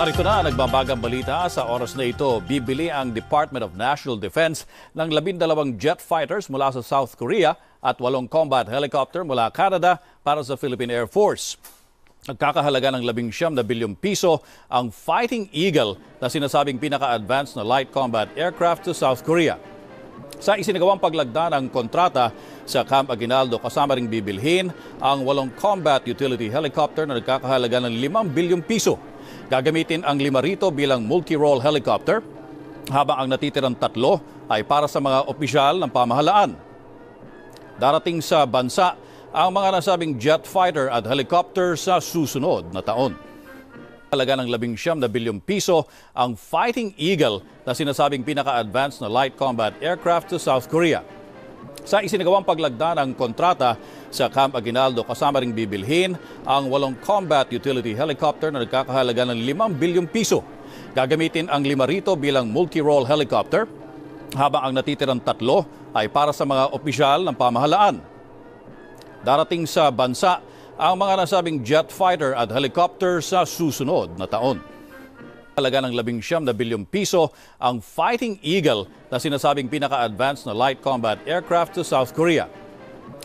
Narito na nagbabagang balita sa oras na ito. Bibili ang Department of National Defense ng 12 jet fighters mula sa South Korea at 8 combat helicopter mula Canada para sa Philippine Air Force. Nagkakahalaga ng 19 bilyong piso ang Fighting Eagle na sinasabing pinaka-advanced na light combat aircraft sa South Korea. Sa isinagawang paglagda ng kontrata sa Camp Aguinaldo, kasama ring bibilhin ang 8 combat utility helicopter na nagkakahalaga ng 5 bilyong piso. Gagamitin ang 5 rito bilang multi-role helicopter, habang ang natitirang 3 ay para sa mga opisyal ng pamahalaan. Darating sa bansa ang mga nasabing jet fighter at helicopter sa susunod na taon. Halaga ng 19 bilyong piso ang Fighting Eagle na sinasabing pinaka-advanced na light combat aircraft sa South Korea. Sa isinagawang paglagda ng kontrata sa Camp Aguinaldo, kasama ring bibilhin ang 8 combat utility helicopter na nagkakahalaga ng 5 bilyong piso. Gagamitin ang 5 rito bilang multi-role helicopter, habang ang natitirang 3 ay para sa mga opisyal ng pamahalaan. Darating sa bansa ang mga nasabing jet fighter at helicopter sa susunod na taon. Halaga ng 19 bilyong piso ang Fighting Eagle na sinasabing pinaka-advanced na light combat aircraft sa South Korea.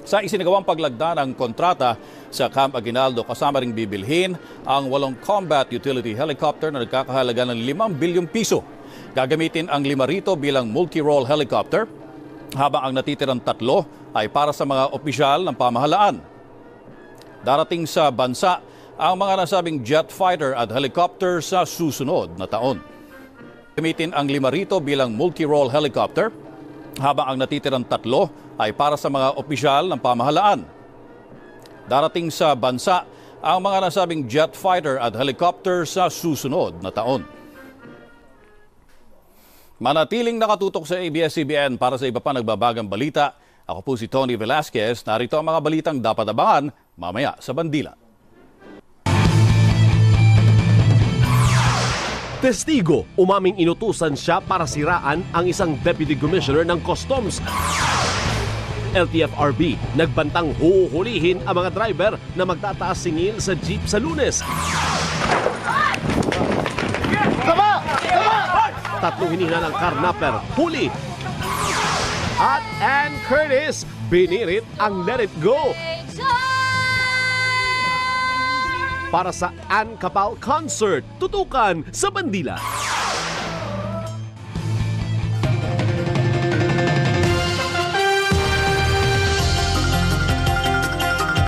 Sa isinagawang paglagda ng kontrata sa Camp Aguinaldo, kasama ring bibilhin ang 8 combat utility helicopter na nagkakahalaga ng 5 bilyong piso. Gagamitin ang 5 rito bilang multi-role helicopter, habang ang natitirang 3 ay para sa mga opisyal ng pamahalaan. Darating sa bansa ang mga nasabing jet fighter at helicopter sa susunod na taon. Gamitin ang 5 rito bilang multi-role helicopter, habang ang natitirang 3 ay para sa mga opisyal ng pamahalaan. Darating sa bansa ang mga nasabing jet fighter at helicopter sa susunod na taon. Manatiling nakatutok sa ABS-CBN para sa iba pa nagbabagang balita. Ako po si Tony Velasquez. Narito ang mga balitang dapat abangan mamaya sa Bandila. Testigo, umaming inutusan siya para siraan ang isang Deputy Commissioner ng Customs. LTFRB, nagbantang huhulihin ang mga driver na magtataas singil sa jeep sa Lunes. Tatlong hinihina ng carnapper, huli. At Ann Curtis, binirit ang Let It Go. Para sa Ann Capal Concert, tutukan sa Bandila.